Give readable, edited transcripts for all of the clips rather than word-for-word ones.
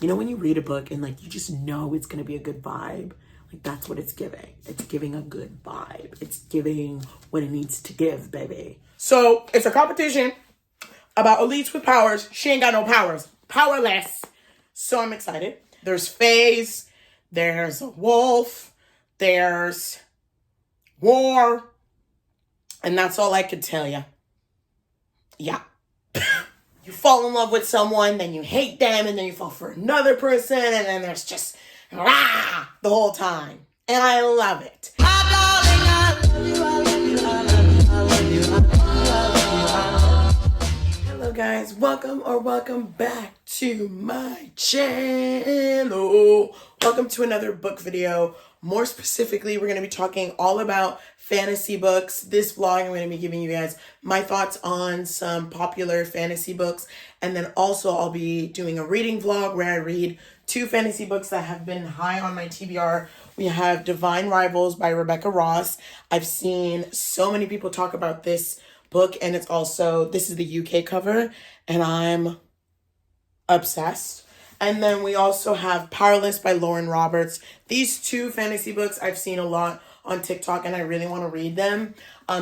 You know when you read a book and like you just know it's gonna be a good vibe? Like that's what it's giving. It's giving a good vibe. It's giving what it needs to give, baby. So it's a competition about elites with powers. She ain't got no powers. Powerless. So I'm excited. There's Fays. There's a wolf. There's war. And that's all I could tell you. Yeah. You fall in love with someone, then you hate them, and then you fall for another person, and then there's just rah the whole time. And I love it. Hello guys, welcome back to my channel. Welcome to another book video. More specifically, we're going to be talking all about fantasy books. This vlog, I'm going to be giving you guys my thoughts on some popular fantasy books. And then also I'll be doing a reading vlog where I read 2 fantasy books that have been high on my TBR. We have Divine Rivals by Rebecca Ross. I've seen so many people talk about this book, and it's also, this is the UK cover, and I'm obsessed. And then we also have Powerless by Lauren Roberts. These 2 fantasy books I've seen a lot on TikTok, and I really want to read them.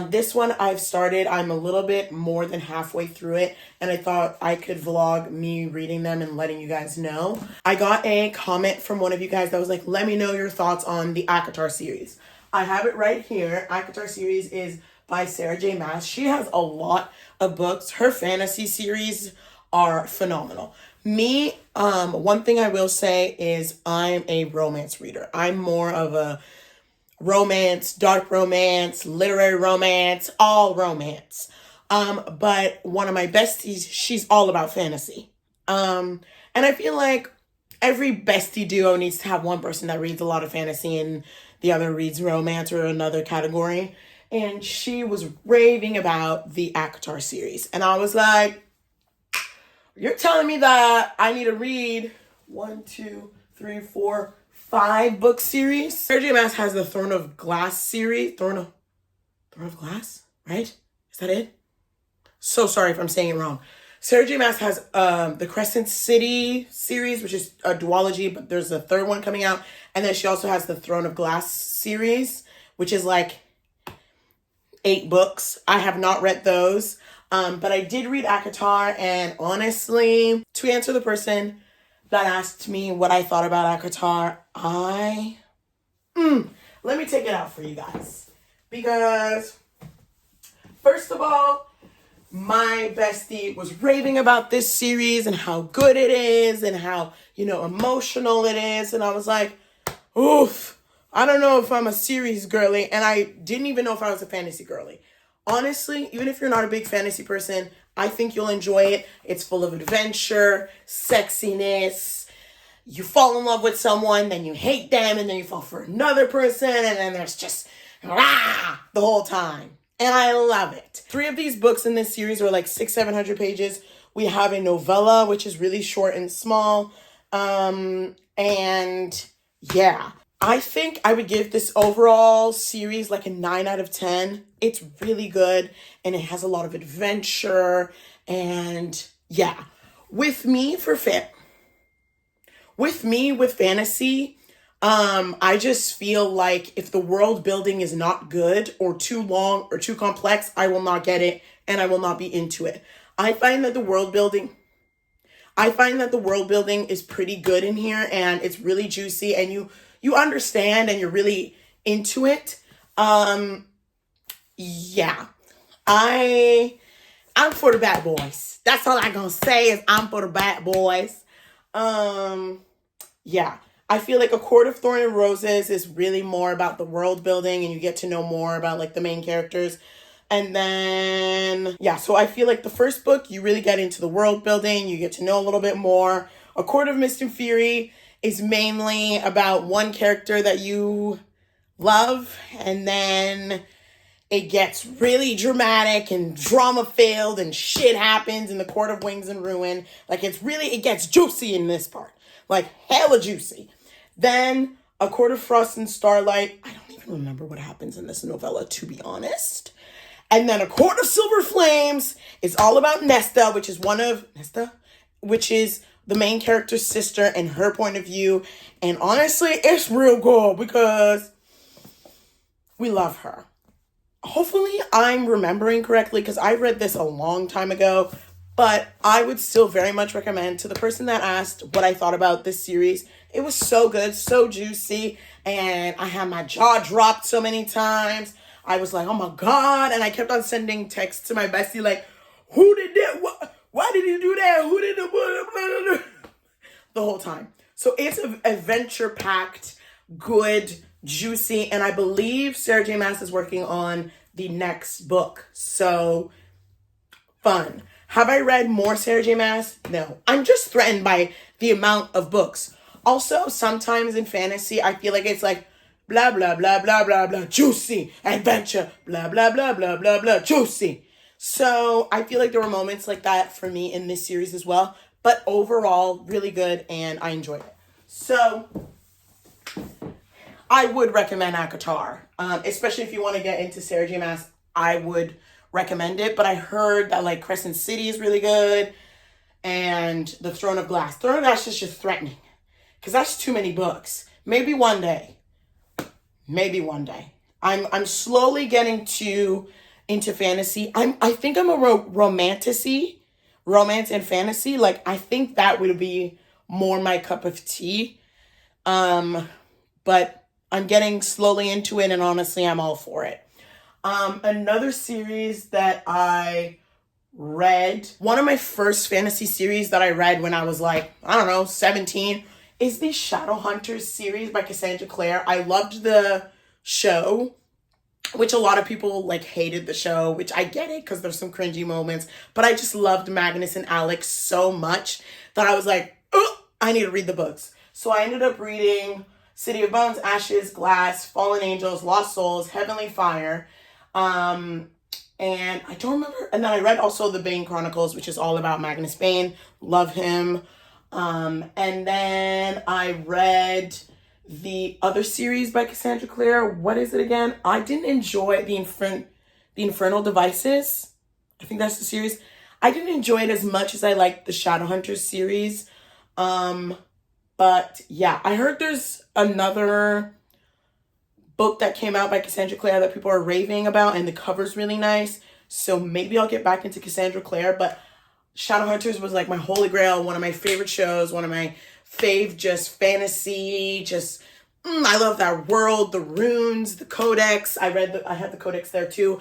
This one I've started. I'm a little bit more than halfway through it, and I thought I could vlog me reading them and letting you guys know. I got a comment from one of you guys that was like, let me know your thoughts on the acotar series. I have it right here. acotar series is by Sarah J. Maas. She has a lot of books. Her fantasy series are phenomenal. Me, one thing I will say is I'm a romance reader. I'm more of a romance, dark romance, literary romance, all romance. But one of my besties, she's all about fantasy. And I feel like every bestie duo needs to have one person that reads a lot of fantasy and the other reads romance or another category. And she was raving about the acotar series. And I was like, you're telling me that I need to read 1, 2, 3, 4, 5 book series? Sarah J. Maas has the Throne of Glass series. Throne of Glass, right? Is that it? So sorry if I'm saying it wrong. Sarah J. Maas has the Crescent City series, which is a duology, but there's a 3rd one coming out. And then she also has the Throne of Glass series, which is like 8 books. I have not read those. But I did read acotar, and honestly, to answer the person that asked me what I thought about acotar, let me take it out for you guys. Because, first of all, my bestie was raving about this series and how good it is and how, emotional it is. And I was like, oof, I don't know if I'm a series girly. And I didn't even know if I was a fantasy girly. Honestly, even if you're not a big fantasy person, I think you'll enjoy it. It's full of adventure, sexiness. You fall in love with someone, then you hate them, and then you fall for another person, and then there's just rah the whole time. And I love it. 3 of these books in this series are like 600-700 pages. We have a novella, which is really short and small. And yeah. I think I would give this overall series like a 9 out of 10. It's really good, and it has a lot of adventure, and yeah. With fantasy, I just feel like if the world building is not good or too long or too complex, I will not get it, and I will not be into it. I find that the world building is pretty good in here, and it's really juicy, and you understand and you're really into it. Yeah. I'm for the bad boys. That's all I'm gonna say is I'm for the bad boys. Yeah. I feel like A Court of Thorn and Roses is really more about the world building, and you get to know more about like the main characters. And then, yeah, so I feel like the first book, you really get into the world building. You get to know a little bit more. A Court of Mist and Fury is mainly about one character that you love, and then it gets really dramatic and drama-filled, and shit happens in the Court of Wings and Ruin. Like, it gets juicy in this part. Like, hella juicy. Then, A Court of Frost and Starlight. I don't even remember what happens in this novella, to be honest. And then A Court of Silver Flames is all about Nesta, which is the the main character's sister and her point of view. And honestly, it's real good because we love her. Hopefully I'm remembering correctly because I read this a long time ago, but I would still very much recommend to the person that asked what I thought about this series. It was so good, so juicy, and I had my jaw dropped so many times. I was like, oh my God, and I kept on sending texts to my bestie like, who did that? Why did he do that? Who did the the whole time. So it's an adventure-packed, good, juicy, and I believe Sarah J. Maas is working on the next book. So fun. Have I read more Sarah J. Maas? No. I'm just threatened by the amount of books. Also, sometimes in fantasy, I feel like it's like blah, blah, blah, blah, blah, blah, juicy, adventure, blah, blah, blah, blah, blah, blah, juicy. So I feel like there were moments like that for me in this series as well. But overall, really good, and I enjoyed it. So I would recommend acotar, especially if you want to get into Sarah J. Maas. I would recommend it, but I heard that like Crescent City is really good, and The Throne of Glass. Throne of Glass is just threatening, because that's too many books. Maybe one day. Maybe one day. I'm slowly getting into fantasy. I think I'm a romance and fantasy. Like I think that would be more my cup of tea. But I'm getting slowly into it, and honestly, I'm all for it. Another series that I read, one of my first fantasy series that I read when I was like, I don't know, 17, is the Shadowhunters series by Cassandra Clare. I loved the show, which a lot of people like hated the show, which I get it because there's some cringy moments, but I just loved Magnus and Alex so much that I was like, oh, I need to read the books. So I ended up reading City of Bones, Ashes, Glass, Fallen Angels, Lost Souls, Heavenly Fire, and I don't remember. And then I read also the Bane Chronicles, which is all about Magnus Bane. Love him. And then I read the other series by Cassandra Clare. What is it again? I didn't enjoy the Infernal Devices. I think that's the series. I didn't enjoy it as much as I liked the Shadowhunters series. But yeah, I heard there's another book that came out by Cassandra Clare that people are raving about, and the cover's really nice. So maybe I'll get back into Cassandra Clare, but Shadowhunters was like my holy grail, one of my favorite shows, one of my fave just fantasy, I love that world, the runes, the codex. I had the codex there too.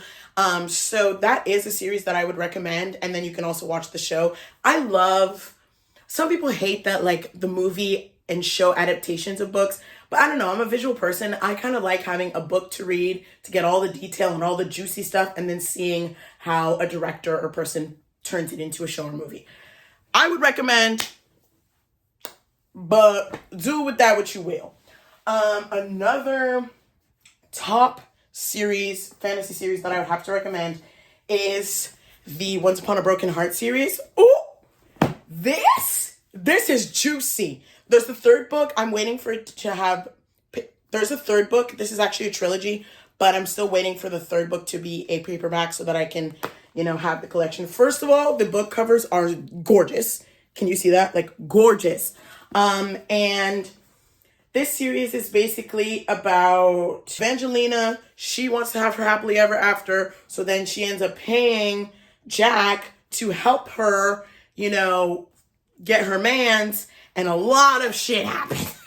So that is a series that I would recommend, and then you can also watch the show. Some people hate that like the movie and show adaptations of books, but I don't know, I'm a visual person. I kind of like having a book to read to get all the detail and all the juicy stuff, and then seeing how a director or person turns it into a show or movie. I would recommend, but do with that what you will. Another top series, fantasy series that I would have to recommend is the Once Upon a Broken Heart series. Oh, this is juicy. There's the third book. I'm waiting for it to have, there's a third book. This is actually a trilogy, but I'm still waiting for the third book to be a paperback so that I can, have the collection. First of all, the book covers are gorgeous. Can you see that? Like gorgeous. And this series is basically about Evangelina. She wants to have her happily ever after. So then she ends up paying Jack to help her, get her mans. And a lot of shit happens.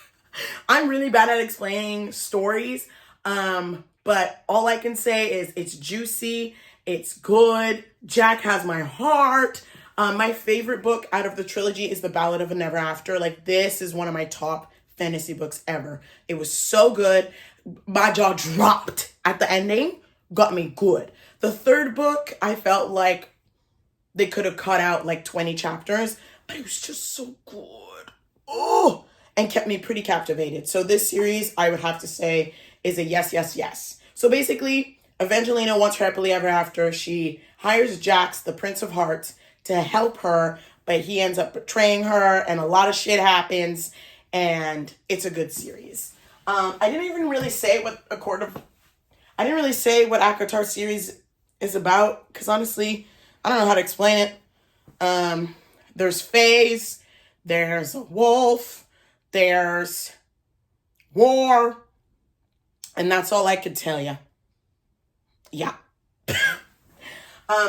I'm really bad at explaining stories. But all I can say is it's juicy. It's good. Jack has my heart. My favorite book out of the trilogy is The Ballad of a Never After. Like, this is one of my top fantasy books ever. It was so good. My jaw dropped at the ending. Got me good. The third book, I felt like they could have cut out like 20 chapters, but it was just so good. Oh, and kept me pretty captivated. So this series, I would have to say, is a yes, yes, yes. So basically, Evangelina wants her happily ever after. She hires Jax, the Prince of Hearts, to help her, but he ends up betraying her, and a lot of shit happens, and it's a good series. I didn't even really say what acotar series is about, because honestly, I don't know how to explain it. There's fays, there's a wolf, there's war, and that's all I could tell you. Yeah.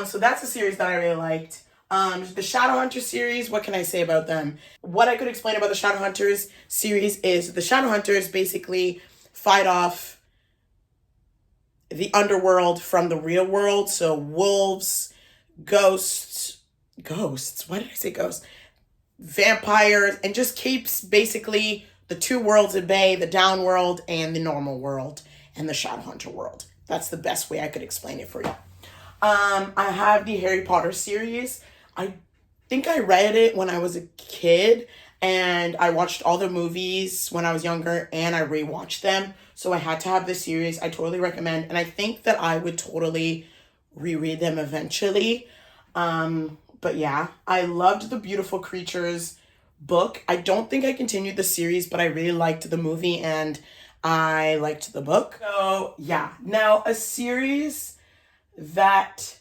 So that's a series that I really liked. The Shadowhunters series, what can I say about them? What I could explain about the Shadowhunters series is the Shadowhunters basically fight off the underworld from the real world. So wolves, ghosts, why did I say ghosts? Vampires, and just keeps basically the two worlds at bay, the down world and the normal world and the Shadowhunter world. That's the best way I could explain it for you. I have the Harry Potter series. I think I read it when I was a kid, and I watched all the movies when I was younger, and I rewatched them. So I had to have this series. I totally recommend, and I think that I would totally reread them eventually. But yeah, I loved the Beautiful Creatures book. I don't think I continued the series, but I really liked the movie and I liked the book. So yeah, now a series that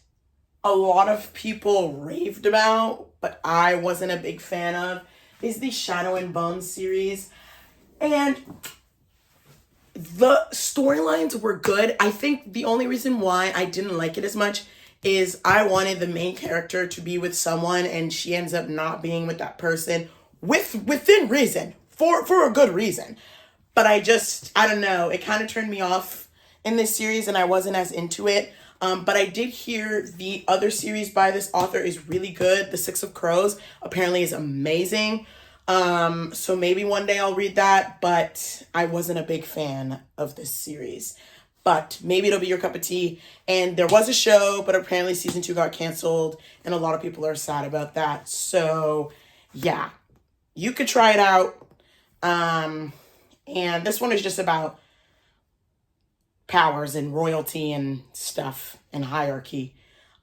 a lot of people raved about, but I wasn't a big fan of, is the Shadow and Bone series. And the storylines were good. I think the only reason why I didn't like it as much is I wanted the main character to be with someone, and she ends up not being with that person within reason, for a good reason. But I don't know, it kind of turned me off in this series, and I wasn't as into it. But I did hear the other series by this author is really good. The Six of Crows apparently is amazing. So maybe one day I'll read that, but I wasn't a big fan of this series. But maybe it'll be your cup of tea. And there was a show, but apparently season 2 got canceled, and a lot of people are sad about that. So yeah, you could try it out. And this one is just about powers and royalty and stuff and hierarchy.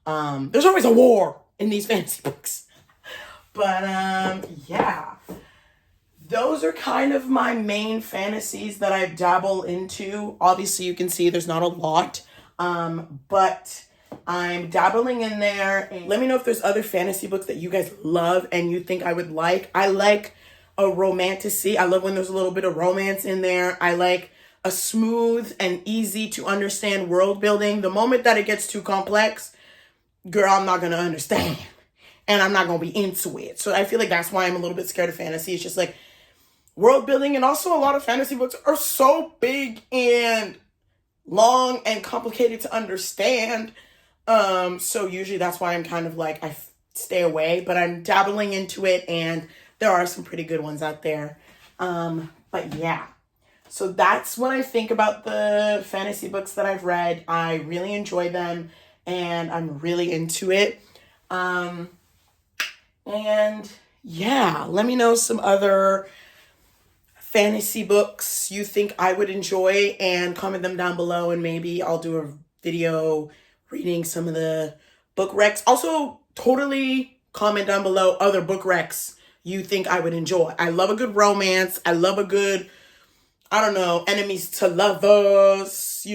There's always a war in these fantasy books. But yeah, those are kind of my main fantasies that I dabble into. Obviously, you can see there's not a lot, but I'm dabbling in there. And let me know if there's other fantasy books that you guys love and you think I would like. I like a romantasy. I love when there's a little bit of romance in there. I like a smooth and easy to understand world building. The moment that it gets too complex, girl, I'm not going to understand. And I'm not going to be into it. So I feel like that's why I'm a little bit scared of fantasy. It's just like world building. And also a lot of fantasy books are so big and long and complicated to understand. So usually that's why I'm kind of like, I stay away. But I'm dabbling into it. And there are some pretty good ones out there. But yeah. So that's what I think about the fantasy books that I've read. I really enjoy them. And I'm really into it. And yeah, let me know some other fantasy books you think I would enjoy and comment them down below, and maybe I'll do a video reading some of the book recs. Also, totally comment down below other book recs you think I would enjoy. I love a good romance. I love a good, I don't know, enemies to lovers,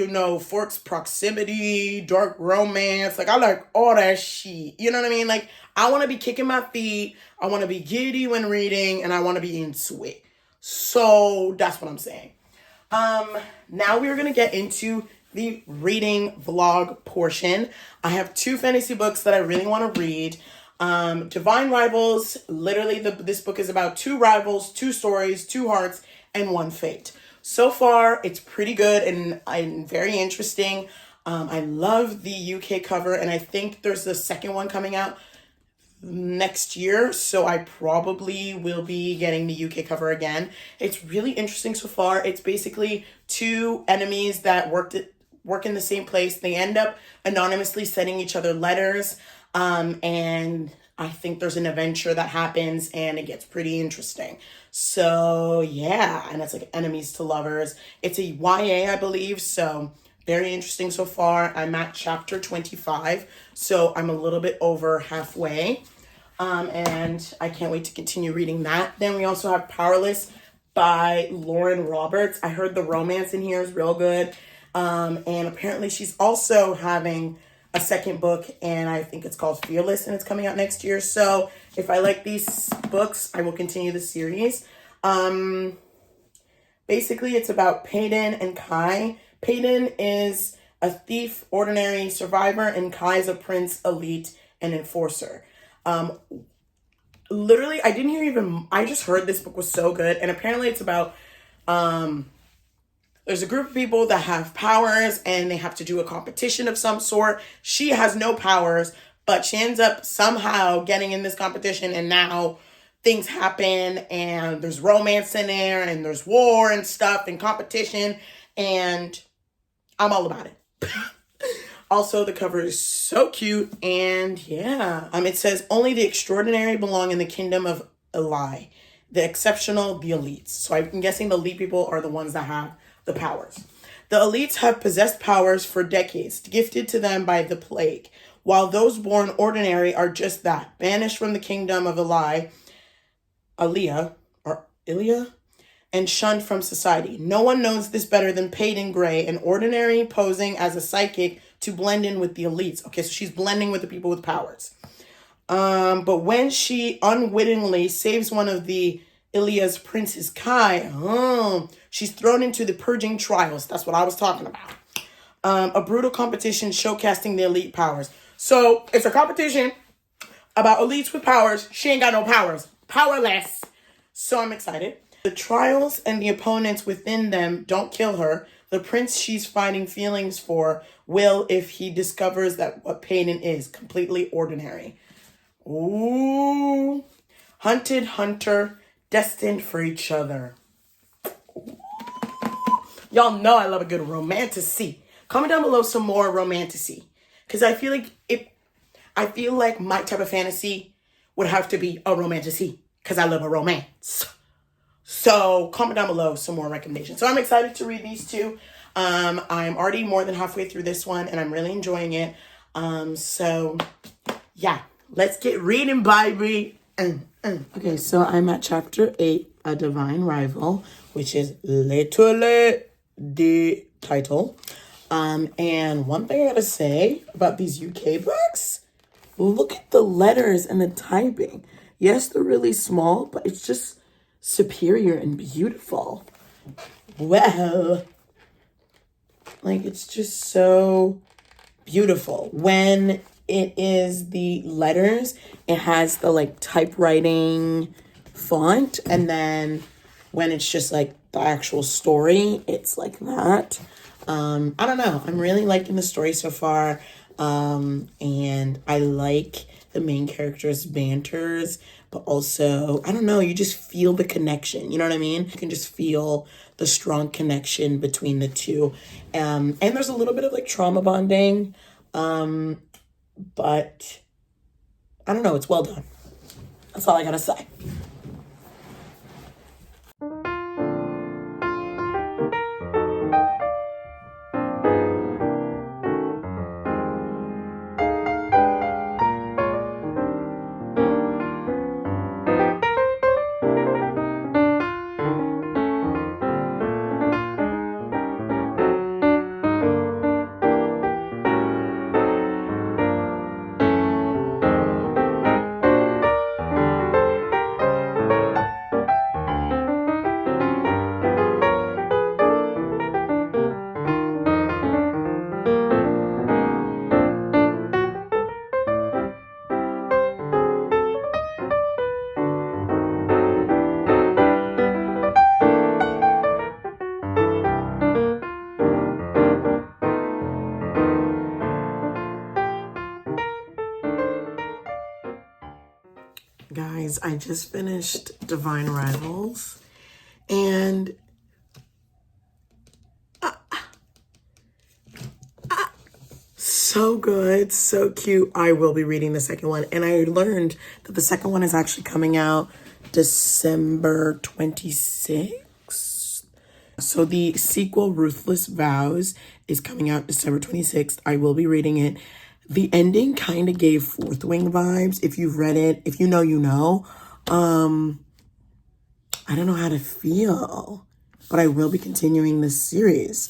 forced proximity, dark romance. Like, I like all that shit. You know what I mean? Like, I want to be kicking my feet. I want to be giddy when reading, and I want to be into it. So that's what I'm saying. Now we're going to get into the reading vlog portion. I have 2 fantasy books that I really want to read. Divine Rivals, literally this book is about 2 rivals, 2 stories, 2 hearts, and 1 fate. So far, it's pretty good and very interesting. I love the UK cover, and I think there's the second one coming out next year, so I probably will be getting the UK cover again. It's really interesting so far. It's basically 2 enemies that work in the same place. They end up anonymously sending each other letters, and I think there's an adventure that happens, and it gets pretty interesting. So yeah, and it's like enemies to lovers. It's a YA, I believe, so very interesting so far. I'm at chapter 25, so I'm a little bit over halfway. And I can't wait to continue reading that. Then we also have Powerless by Lauren Roberts. I heard the romance in here is real good. And apparently she's also having a second book, and I think it's called Fearless, and it's coming out next year. So if I like these books, I will continue the series. Basically, it's about Peyton and Kai. Peyton is a thief, ordinary survivor, and Kai is a prince, elite, and enforcer. Literally, I just heard this book was so good, and apparently it's about, there's a group of people that have powers, and they have to do a competition of some sort. She has no powers, but she ends up somehow getting in this competition, and now things happen, and there's romance in there, and there's war and stuff and competition, and I'm all about it. Also, the cover is so cute, and yeah. It says, only the extraordinary belong in the kingdom of Eillish, the exceptional, the elites. So I'm guessing the elite people are the ones that have the powers. The elites have possessed powers for decades, gifted to them by the plague, while those born ordinary are just that, banished from the kingdom of Eillish, and shunned from society. No one knows this better than Peyton Gray, an ordinary posing as a psychic to blend in with the elites. Okay, so she's blending with the people with powers. But when she unwittingly saves one of the Eillish princes, Kai, she's thrown into the purging trials. That's what I was talking about. A brutal competition showcasing the elite powers. So it's a competition about elites with powers. She ain't got no powers. Powerless. So I'm excited. The trials and the opponents within them don't kill her. The prince she's fighting feelings for will if he discovers that what Peyton is, completely ordinary. Ooh. Hunted hunter, destined for each other. Ooh. Y'all know I love a good romantasy. Comment down below some more romantasy. Because I feel like my type of fantasy would have to be a romantasy. Because I love a romance. So comment down below some more recommendations. So I'm excited to read these two. I'm already more than halfway through this one, and I'm really enjoying it. So yeah, let's get reading, baby. Okay, so I'm at chapter 8, A Divine Rival, which is literally the title. And one thing I gotta say about these UK books, look at the letters and the typing. Yes, they're really small, but it's just superior and beautiful. Wow. Like, it's just so beautiful. When it is the letters, it has the, like, typewriting font. And then when it's just, like, the actual story, it's like that. I don't know. I'm really liking the story so far. And I like the main character's banters, but also, I don't know, you just feel the connection, you know what I mean? You can just feel the strong connection between the two. And there's a little bit of like trauma bonding, but I don't know, it's well done. That's all I gotta say. Guys, I just finished Divine Rivals, and so good, so cute. I will be reading the second one, and I learned that the second one is actually coming out December 26th. So the sequel, Ruthless Vows, is coming out December 26th. I will be reading it. The ending kind of gave Fourth Wing vibes. If you've read it, if you know, you know. I don't know how to feel, but I will be continuing this series.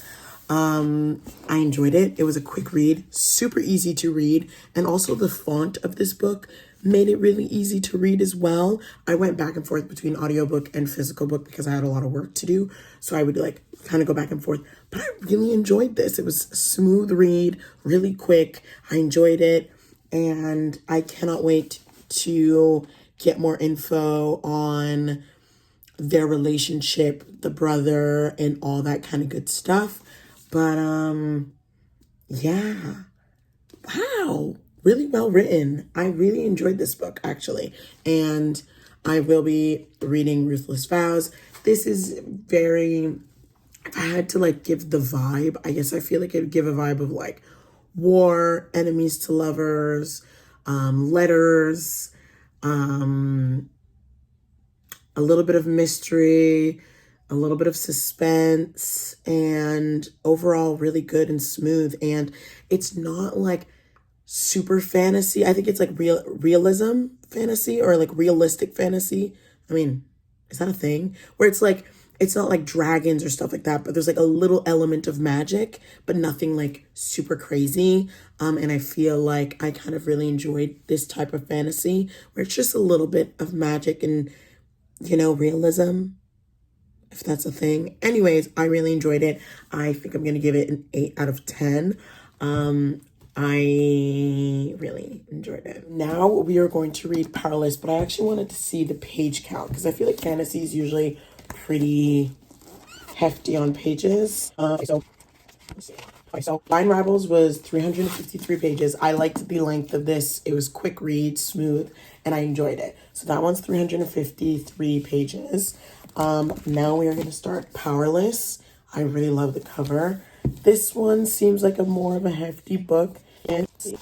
I enjoyed it. It was a quick read, super easy to read, and also the font of this book made it really easy to read as well. I went back and forth between audiobook and physical book because I had a lot of work to do, so I would like kind of go back and forth, but I really enjoyed this. It was a smooth read, really quick. I enjoyed it, and I cannot wait to get more info on their relationship, the brother, and all that kind of good stuff. But yeah, wow, really well written. I really enjoyed this book, actually, and I will be reading Ruthless Vows. This is very, if I had to like give the vibe, I guess I feel like it would give a vibe of like war, enemies to lovers, letters, a little bit of mystery, a little bit of suspense, and overall really good and smooth. And it's not like super fantasy. I think it's like realism fantasy, or like realistic fantasy. I mean, is that a thing? Where it's like, it's not like dragons or stuff like that, but there's like a little element of magic, but nothing like super crazy. And I feel like I kind of really enjoyed this type of fantasy where it's just a little bit of magic and, you know, realism, if that's a thing. Anyways, I really enjoyed it. I think I'm going to give it an 8 out of 10. I really enjoyed it. Now we are going to read Powerless, but I actually wanted to see the page count because I feel like fantasy is usually pretty hefty on pages. So Line Rivals was 353 pages. I liked the length of this. It was quick read, smooth, and I enjoyed it. So that one's 353 pages. Now we are going to start Powerless. I really love the cover. This one seems like a more of a hefty book. And still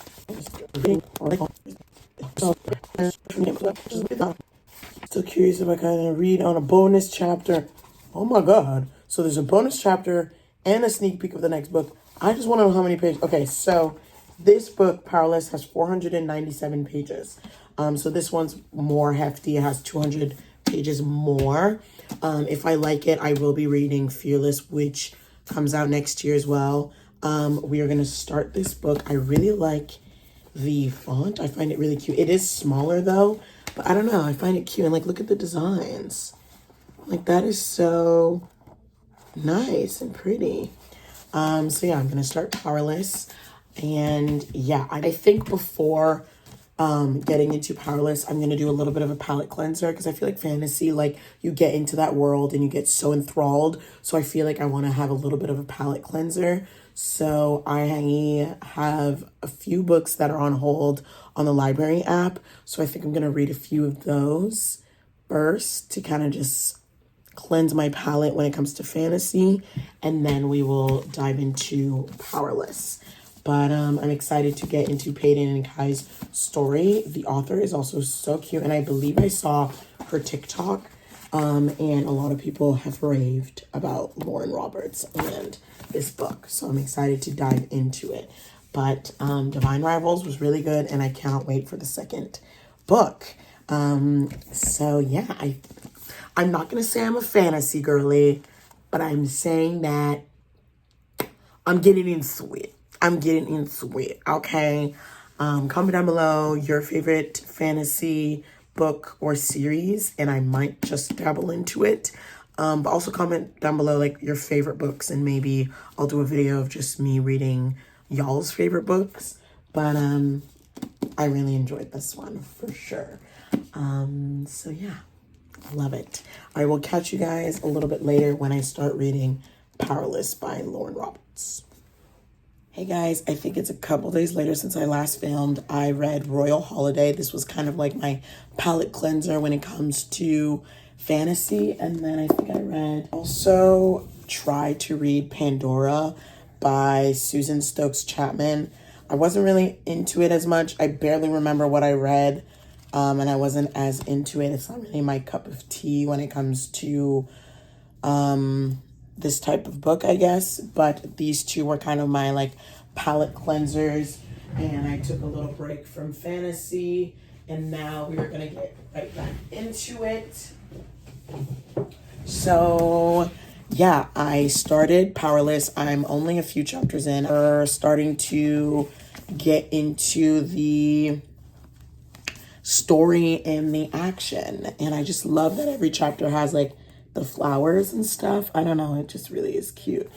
curious if I kind of read on a bonus chapter. Oh my god. So there's a bonus chapter and a sneak peek of the next book. I just want to know how many pages. Okay, so this book, Powerless, has 497 pages. So this one's more hefty. It has 200 pages more. If I like it, I will be reading Fearless, which comes out next year as well. We are going to start this book. I really like the font. I find it really cute. It is smaller though, but I don't know. I find it cute. And like, look at the designs. Like, that is so nice and pretty. So yeah, I'm going to start Powerless. And yeah, I think before getting into Powerless, I'm going to do a little bit of a palette cleanser because I feel like fantasy, like you get into that world and you get so enthralled. So I feel like I want to have a little bit of a palette cleanser. So I have a few books that are on hold on the library app. So I think I'm going to read a few of those first to kind of just cleanse my palette when it comes to fantasy. And then we will dive into Powerless. But I'm excited to get into Peyton and Kai's story. The author is also so cute. And I believe I saw her TikTok. And a lot of people have raved about Lauren Roberts and this book. So I'm excited to dive into it. But Divine Rivals was really good. And I cannot wait for the second book. So yeah, I'm not going to say I'm a fantasy girly. But I'm saying that I'm getting into it. Okay? Comment down below your favorite fantasy book or series, and I might just dabble into it. But also comment down below like your favorite books, and maybe I'll do a video of just me reading y'all's favorite books. But I really enjoyed this one for sure. So yeah, love it. I will catch you guys a little bit later when I start reading Powerless by Lauren Roberts. Hey guys, I think it's a couple days later since I last filmed. I read Royal Holiday. This was kind of like my palette cleanser when it comes to fantasy. And then I think I also tried to read Pandora by Susan Stokes Chapman. I wasn't really into it as much. I barely remember what I read, and I wasn't as into it. It's not really my cup of tea when it comes to this type of book, I guess. But these two were kind of my like palette cleansers, and I took a little break from fantasy, and now we are gonna get right back into it. So yeah, I started Powerless. I'm only a few chapters in. We're starting to get into the story and the action. And I just love that every chapter has like the flowers and stuff. I don't know, it just really is cute.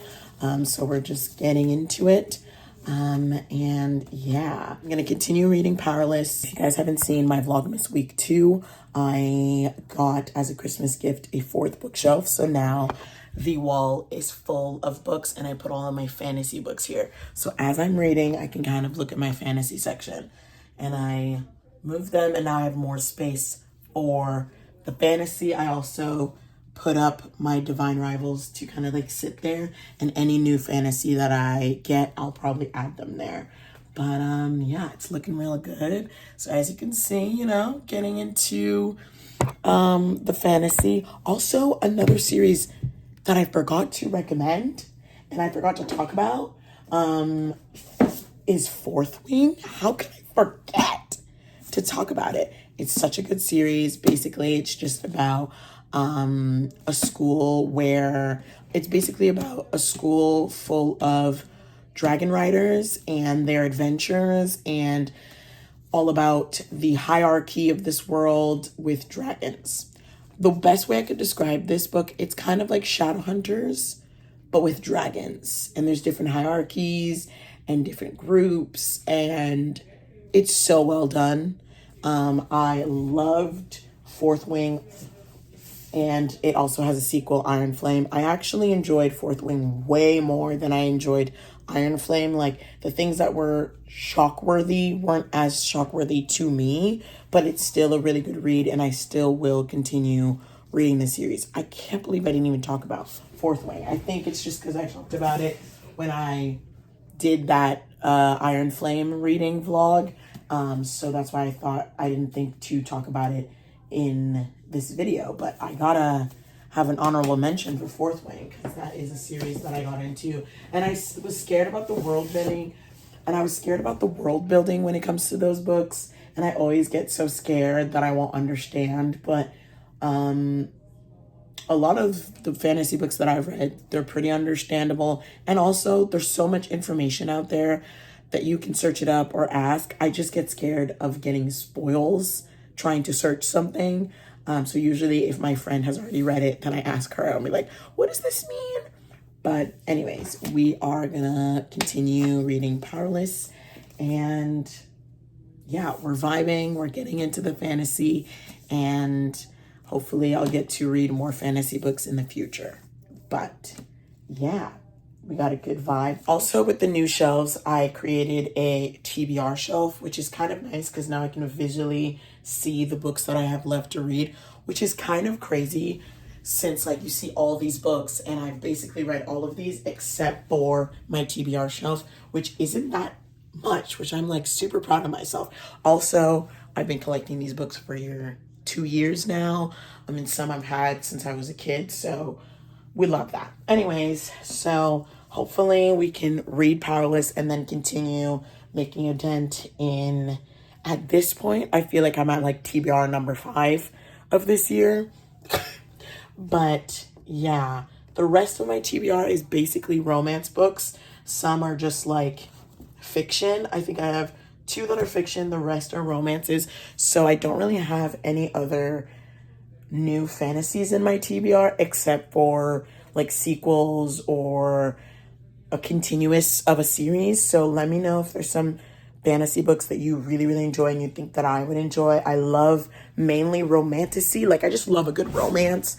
So we're just getting into it. And yeah, I'm gonna continue reading Powerless. If you guys haven't seen my Vlogmas week 2, I got as a Christmas gift a 4th bookshelf. So now the wall is full of books and I put all of my fantasy books here. So as I'm reading, I can kind of look at my fantasy section, and I move them, and now I have more space for the fantasy. I also put up my Divine Rivals to kind of like sit there, and any new fantasy that I get, I'll probably add them there. But yeah, it's looking real good. So as you can see, you know, getting into the fantasy. Also, another series that I forgot to recommend and I forgot to talk about is Fourth Wing. How can I forget to talk about it? It's such a good series. Basically, it's just about a school where it's basically about a school full of dragon riders and their adventures, and all about the hierarchy of this world with dragons. The best way I could describe this book, it's kind of like Shadowhunters, but with dragons. And there's different hierarchies and different groups, and it's so well done. I loved Fourth Wing, and it also has a sequel, Iron Flame. I actually enjoyed Fourth Wing way more than I enjoyed Iron Flame. Like, the things that were shockworthy weren't as shockworthy to me, but it's still a really good read, and I still will continue reading the series. I can't believe I didn't even talk about Fourth Wing. I think it's just because I talked about it when I did that Iron Flame reading vlog. So that's why I didn't think to talk about it in this video, but I gotta have an honorable mention for Fourth Wing, because that is a series that I got into, and I was scared about the world building, when it comes to those books, and I always get so scared that I won't understand. But a lot of the fantasy books that I've read, they're pretty understandable, and also there's so much information out there that you can search it up or ask. I just get scared of getting spoils trying to search something. So usually if my friend has already read it, then I ask her, I'll be like, what does this mean? But anyways, we are gonna continue reading Powerless, and yeah, we're vibing, we're getting into the fantasy, and hopefully I'll get to read more fantasy books in the future. But yeah, we got a good vibe. Also, with the new shelves, I created a TBR shelf, which is kind of nice because now I can visually see the books that I have left to read, which is kind of crazy since like you see all these books and I've basically read all of these except for my TBR shelf, which isn't that much, which I'm like super proud of myself. Also, I've been collecting these books for 2 years now. I mean, some I've had since I was a kid, so we love that. Anyways, so hopefully we can read Powerless and then continue making a dent in, at this point, I feel like I'm at like TBR number 5 of this year. But yeah, the rest of my TBR is basically romance books. Some are just like fiction. I think I have 2 that are fiction, the rest are romances. So I don't really have any other new fantasies in my TBR except for like sequels or a continuous of a series. So let me know if there's some fantasy books that you really, really enjoy and you think that I would enjoy. I love mainly romantasy. Like, I just love a good romance.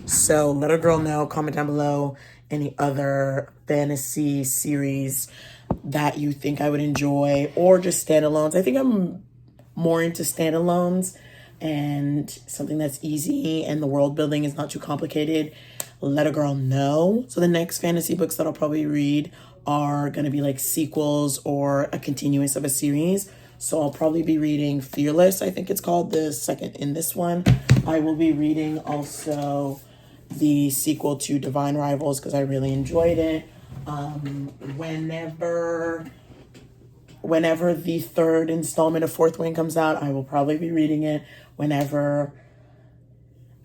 So let a girl know, comment down below any other fantasy series that you think I would enjoy, or just standalones. I think I'm more into standalones and something that's easy and the world building is not too complicated. Let a girl know. So the next fantasy books that I'll probably read are going to be like sequels or a continuous of a series. So I'll probably be reading Fearless, I think it's called, the second in this one. I will be reading also the sequel to Divine Rivals because I really enjoyed it. Whenever the 3rd installment of Fourth Wing comes out, I will probably be reading it. Whenever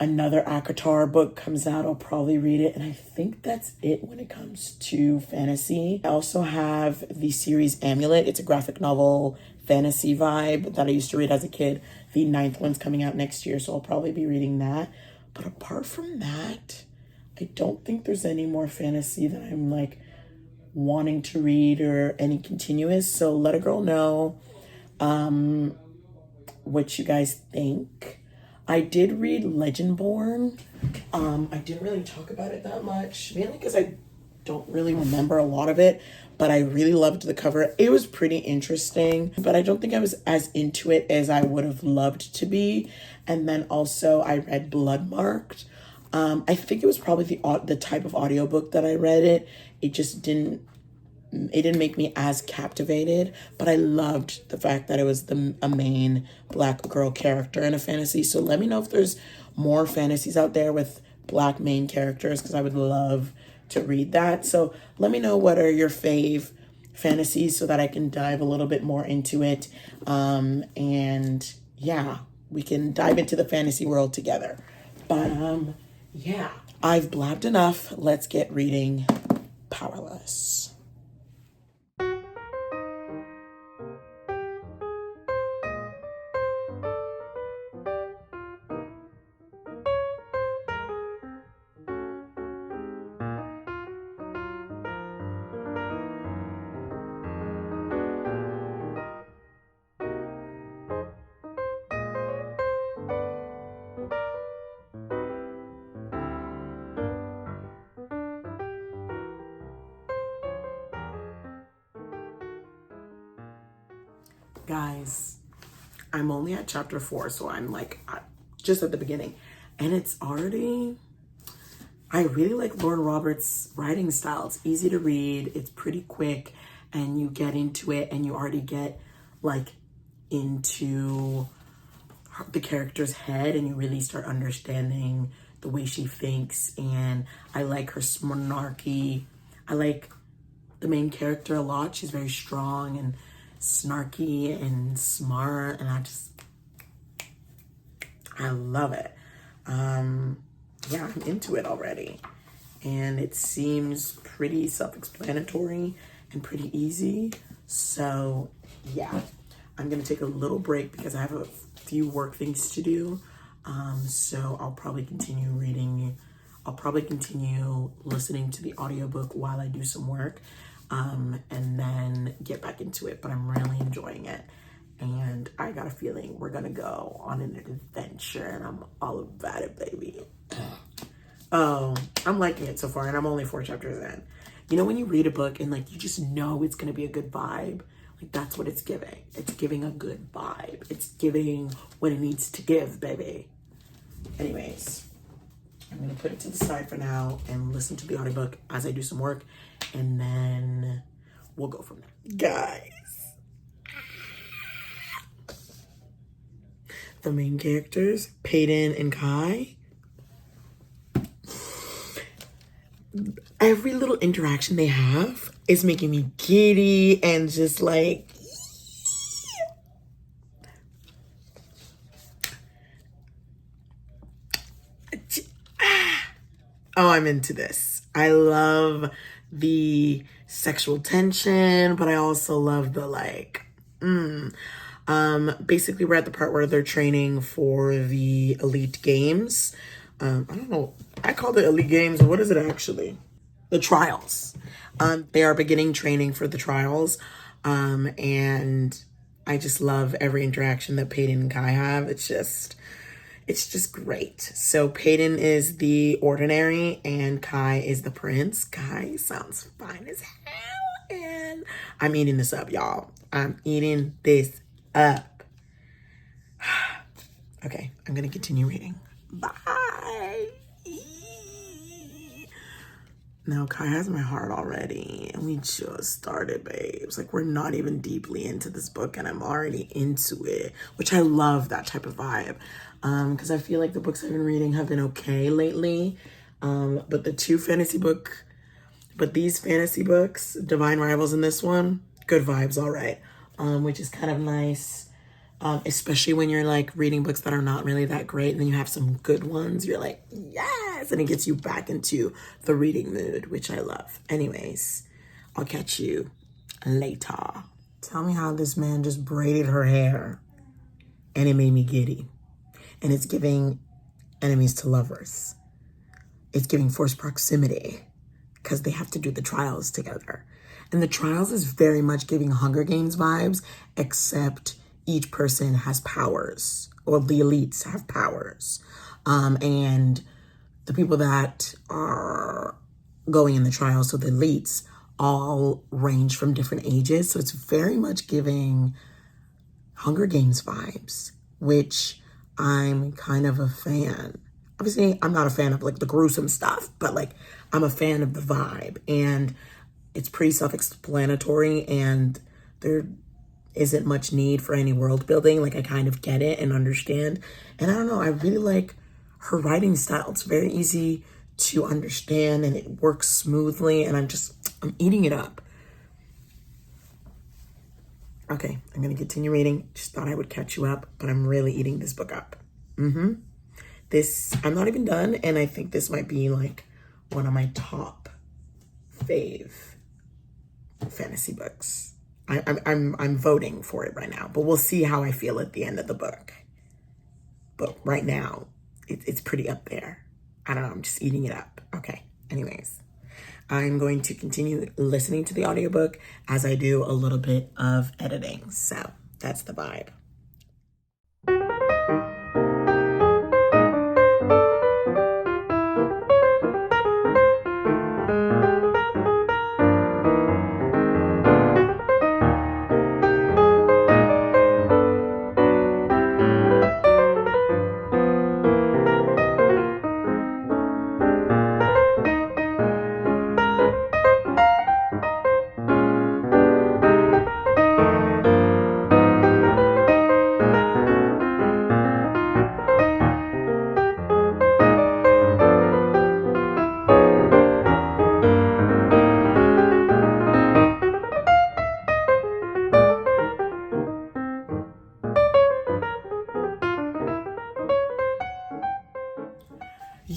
another acotar book comes out, I'll probably read it. And I think that's it when it comes to fantasy. I also have the series Amulet. It's a graphic novel fantasy vibe that I used to read as a kid. The 9th one's coming out next year, so I'll probably be reading that. But apart from that, I don't think there's any more fantasy that I'm like wanting to read or any continuous. So let a girl know what you guys think. I did read Legendborn. I didn't really talk about it that much, mainly because I don't really remember a lot of it, but I really loved the cover. It was pretty interesting, but I don't think I was as into it as I would have loved to be. And then also I read Bloodmarked. I think it was probably the type of audiobook that I read it. It didn't make me as captivated, but I loved the fact that it was a main Black girl character in a fantasy. So let me know if there's more fantasies out there with Black main characters, because I would love to read that. So let me know what are your fave fantasies so that I can dive a little bit more into it. And yeah, we can dive into the fantasy world together. But yeah, I've blabbed enough. Let's get reading Powerless. Guys, I'm only at chapter 4, so I'm like just at the beginning, and it's already, I really like Lauren Roberts' writing style. It's easy to read, it's pretty quick, and you get into it and you already get like into the character's head and you really start understanding the way she thinks. And I like her snarky, I like the main character a lot. She's very strong and snarky and smart, and I love it. Yeah, I'm into it already, and it seems pretty self-explanatory and pretty easy. So yeah, I'm gonna take a little break because I have a few work things to do. So I'll probably continue reading. I'll probably continue listening to the audiobook while I do some work. And then get back into it, but I'm really enjoying it, and I got a feeling we're gonna go on an adventure, and I'm all about it, baby. Oh, I'm liking it so far, and I'm only 4 chapters in. You know when you read a book and like you just know it's gonna be a good vibe? Like that's what it's giving. It's giving a good vibe. It's giving what it needs to give, baby. Anyways, I'm gonna put it to the side for now and listen to the audiobook as I do some work, and then we'll go from there. Guys, the main characters, Peyton and Kai, every little interaction they have is making me giddy and just like, oh, I'm into this. I love the sexual tension, but I also love the like, basically we're at the part where they're training for the elite games. I don't know, I call it elite games. What is it actually? The trials. They are beginning training for the trials. And I just love every interaction that Peyton and Kai have. It's just great. So Peyton is the ordinary and Kai is the prince. Kai sounds fine as hell, and I'm eating this up, y'all. I'm eating this up. Okay, I'm gonna continue reading. Bye. Now Kai has my heart already, and we just started, babes. Like, we're not even deeply into this book and I'm already into it, which I love that type of vibe. Because I feel like the books I've been reading have been okay lately. But these fantasy books, Divine Rivals and this one, good vibes, all right. Which is kind of nice. especially when you're like reading books that are not really that great and then you have some good ones. You're like, yes, and it gets you back into the reading mood, which I love. Anyways, I'll catch you later. Tell me how this man just braided her hair and it made me giddy. And it's giving enemies to lovers. It's giving forced proximity because they have to do the trials together. And the trials is very much giving Hunger Games vibes, except each person has powers, or the elites have powers. And the people that are going in the trials, so the elites, all range from different ages. So it's very much giving Hunger Games vibes, which I'm kind of a fan. Obviously, I'm not a fan of like the gruesome stuff, but like I'm a fan of the vibe, and it's pretty self-explanatory, and there isn't much need for any world building. Like I kind of get it and understand. And I don't know, I really like her writing style. It's very easy to understand and it works smoothly, and I'm eating it up. Okay, I'm gonna continue reading. Just thought I would catch you up, but I'm really eating this book up. I'm not even done, and I think this might be like one of my top fave fantasy books. I'm voting for it right now, but we'll see how I feel at the end of the book. But right now, it's pretty up there. I don't know, I'm just eating it up. Okay, anyways. I'm going to continue listening to the audiobook as I do a little bit of editing. So that's the vibe.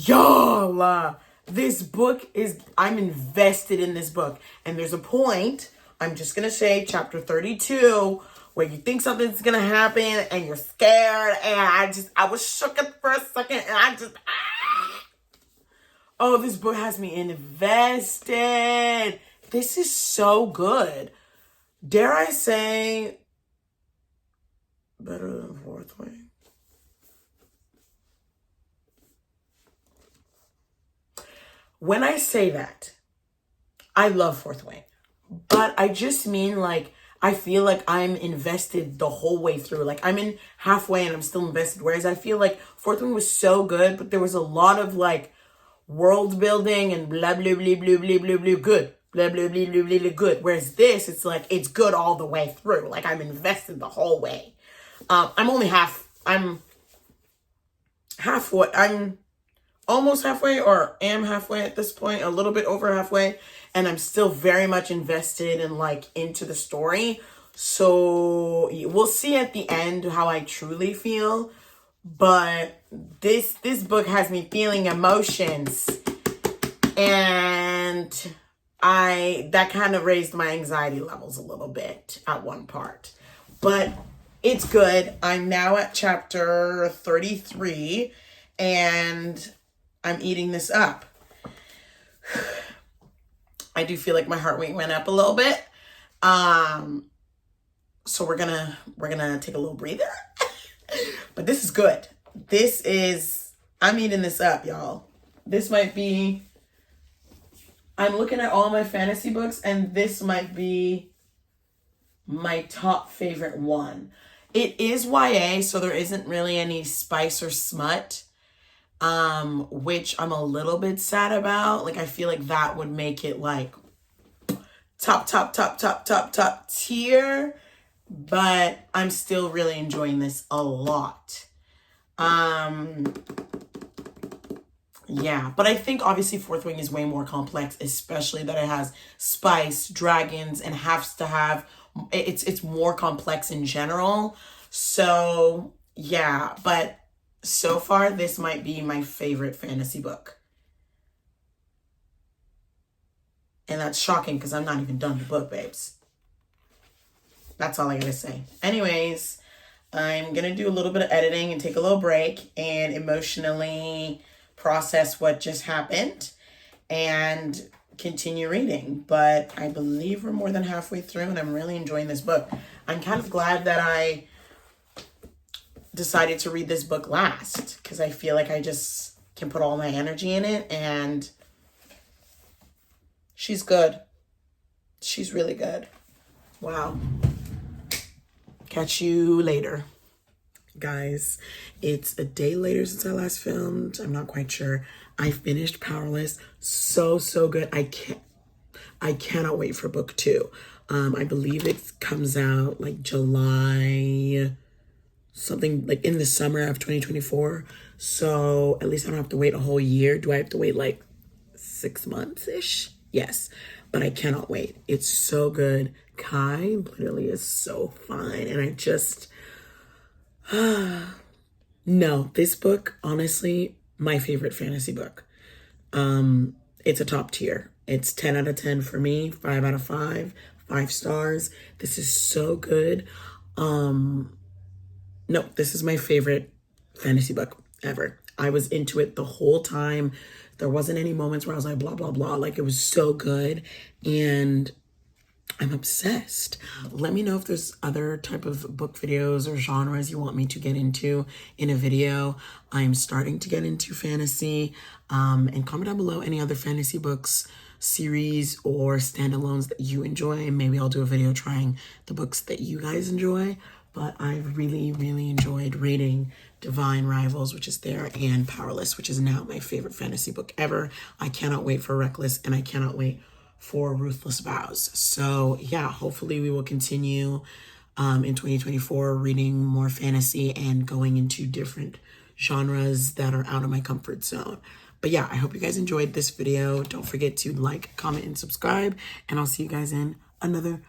Y'all, this book I'm invested in this book. And there's a point, I'm just going to say chapter 32, where you think something's going to happen and you're scared. And I was shook for a second and oh, this book has me invested. This is so good. Dare I say, better than Fourth Wing. When I say that, I love Fourth Wing, but I just mean like, I feel like I'm invested the whole way through. Like I'm in halfway and I'm still invested. Whereas I feel like Fourth Wing was so good, but there was a lot of like world building and blah, blah, blah, blah, blah, blah, blah, good. Blah, blah, blah, blah, blah, blah, good. Whereas this, it's like, it's good all the way through. Like I'm invested the whole way. I'm almost halfway, or am halfway at this point, a little bit over halfway, and I'm still very much invested and like into the story. So we'll see at the end how I truly feel, but this book has me feeling emotions, and that kind of raised my anxiety levels a little bit at one part, but it's good. I'm now at chapter 33, and I'm eating this up. I do feel like my heart rate went up a little bit. So we're gonna take a little breather. But this is good. I'm eating this up, y'all. This might be, I'm looking at all my fantasy books, and this might be my top favorite one. It is YA, so there isn't really any spice or smut. Which I'm a little bit sad about. Like, I feel like that would make it like top tier, but I'm still really enjoying this a lot. Yeah, but I think obviously Fourth Wing is way more complex, especially that it has spice, dragons, and has to have, it's more complex in general. So yeah, but so far this might be my favorite fantasy book. And that's shocking because I'm not even done the book, babes. That's all I gotta say. Anyways, I'm gonna do a little bit of editing and take a little break and emotionally process what just happened and continue reading. But I believe we're more than halfway through and I'm really enjoying this book. I'm kind of glad that I decided to read this book last because I feel like I just can put all my energy in it, and she's good. She's really good. Wow. Catch you later. Guys, it's a day later since I last filmed. I'm not quite sure. I finished Powerless. So good. I cannot wait for book 2. I believe it comes out like July, something like in the summer of 2024. So at least I don't have to wait a whole year. Do I have to wait like 6 months-ish? Yes, but I cannot wait. It's so good. Kai literally is so fine. And I just, no, this book, honestly, my favorite fantasy book. It's a top tier. It's 10 out of 10 for me, 5 out of 5, 5 stars. This is so good. No, this is my favorite fantasy book ever. I was into it the whole time. There wasn't any moments where I was like, blah, blah, blah. Like, it was so good. And I'm obsessed. Let me know if there's other type of book videos or genres you want me to get into in a video. I'm starting to get into fantasy. And comment down below any other fantasy books, series, or standalones that you enjoy. Maybe I'll do a video trying the books that you guys enjoy. But I've really enjoyed reading Divine Rivals, which is there, and Powerless, which is now my favorite fantasy book ever. I cannot wait for Reckless, and I cannot wait for Ruthless Vows. So yeah, hopefully we will continue in 2024 reading more fantasy and going into different genres that are out of my comfort zone. But yeah, I hope you guys enjoyed this video. Don't forget to like, comment, and subscribe, and I'll see you guys in another